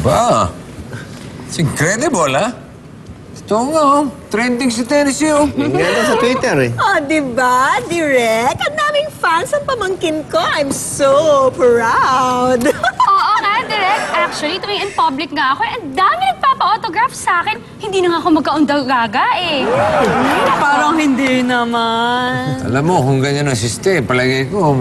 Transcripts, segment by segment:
Ba? It's incredible, ha? Ito nga, oh. Trending si Tennessee, oh. Ganda sa Twitter, eh. Oh, diba, Direk? Ang daming fans ang pamangkin ko. I'm so proud. Oo nga, Direk. Actually, tuwing in public nga ako, ang dami nagpapa-autograph sa akin. Hindi na nga ako magka-undagaga, eh. Parang hindi naman. Alam mo, kung ganyan ang siste, palagay ko,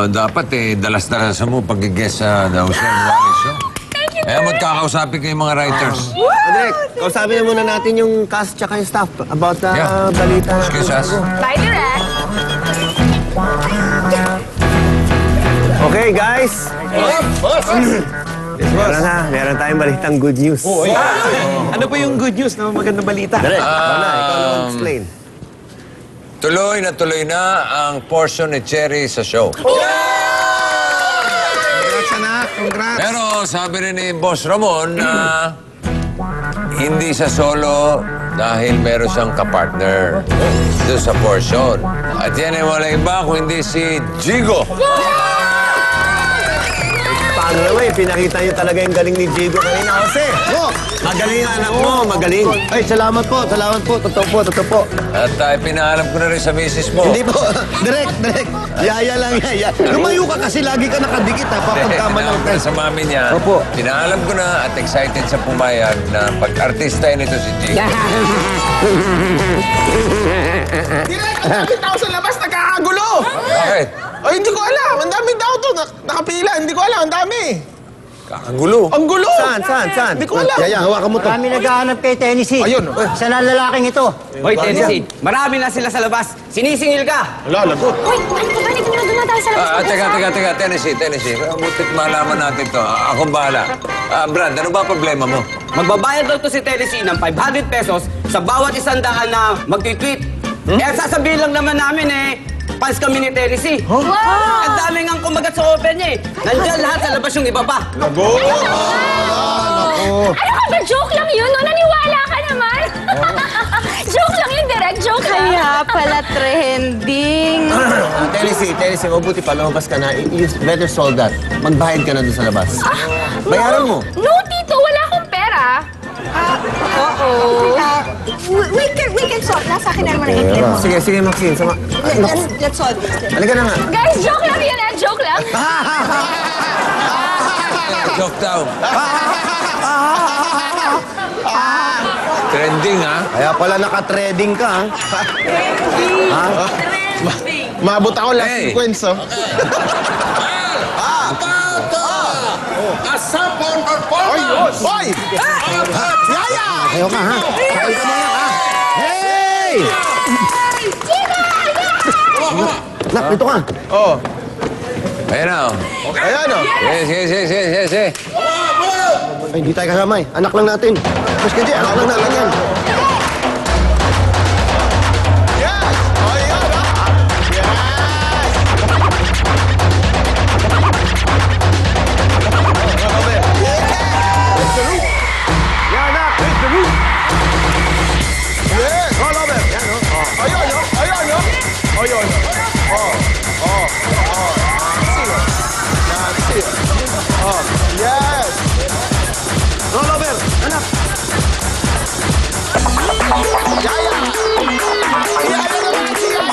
dapat, dalas-dalasan mo pag-guess sa The Jose and Wally Show. Thank you, Kaya magkakausapin kayo mga writers. Direk, kausapin na muna natin yung cast tsaka yung staff about the balita. Excuse us. Bye, Direk. Okay, guys. Meron tayong balitang good news. Ano po yung good news na magandang balita? Direk, ikaw na explain. Tuloy na ang portion ni Cherry sa show. Congrats, anak. Congrats. Pero sabi rin ni Boss Ramon na hindi sa solo dahil meron siyang kapartner doon sa portion. At yan ay wala iba kung hindi si Jigo. Paano naman, pinakita niyo talaga yung galing ni Jigo kanina. Jose, magaling ang anak mo, magaling. Ay, salamat po. Totoo po. At pinaalam ko na rin sa misis mo. Hindi po, direct. Yaya lang yan. Lumayo ka kasi lagi ka nakadikit, ha? Papagkama ng Pinaalam ko na sa mami niya. Opo. Pinaalam ko na at excited sa pumayag na pag-artista nito si Jigo. Direk, ang daming tao sa labas, nagkakagulo. Bakit? Ay, hindi ko alam. Ang daming tao to. Nakapila. Hindi ko alam. Ang dami. Kakagulo. Ang gulo. Saan? Hindi ko alam. Yaya, hawakan mo to. Marami naghahanap kay Tennessee. Ayun. Sa lalaking ito. Hoy, Tennessee, marami na sila sa labas. Sinisingil ka. Wala, lagot. Uy, ano ka ba? Hindi ko na doon na tayo sa labas. Teka. Tennessee. Butit malaman natin to. Akong bahala. Brad, ano ba problema mo? Magbabayad daw to si Tennessee ng 500 pesos sa bawat 100 na mag-tweet. Kaya sasabihin lang naman namin fans kami ni Tennessee. Wow! Ang dami ngang kumagat sa open niya Nandiyan lahat sa labas yung iba pa. Lagot. Ano ka ba? Joke lang yun, no? Naniwala ka naman. Joke lang yun, Direk. Joke lang. Kaya pala trending. Tennessee, mabuti pa, lumabas ka na. You better solve that. Magbayad ka na doon sa labas. Bayaran mo. No, Tito. Wala akong pera. We can solve. Nasa akin na naman ang ATM mo. Sige, Maxine. Let's solve this. Halika na nga. Guys, joke lang yun, Joke lang. Joke daw. Trending, ha? Kaya pala naka-trading ka, ha? Maabot ako last Hey. sequence, oh. Asapon performance! Hoy! Yaya! Ayaw ka, ha? Ayaw ka muna, ha? Hey! Nak, dito ka. Oh. Ayan na, oh. Ayan, oh. Sige. Ay, hindi tayo kasama, eh. Anak lang natin. Mas kasi, anak lang natin yan. Yes! Oh, yan, ah. Yes! All over. Yan, oh. Ayun, oh. Ayun. Nancy. Oh, yes! Roll over. Anak. Yaya! Yaya naman si Yaya!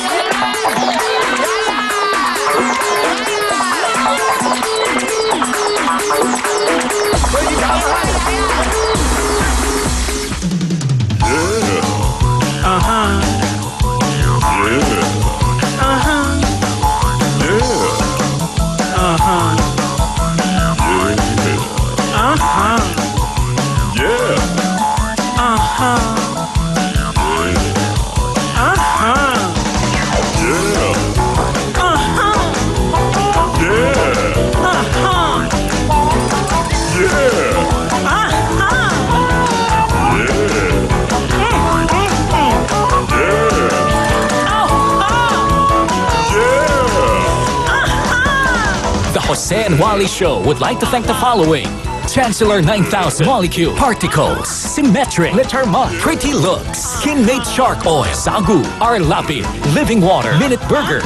The Jose and Wally Show would like to thank the following: Chancellor 9000, Molecule, Particles, Symmetric, Literma, Pretty Looks, Kingmate Shark Oil, Sagu, R. Lapid, Living Water, Minute Burger,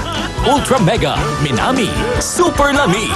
Ultra Mega, Minami, Super Lamig.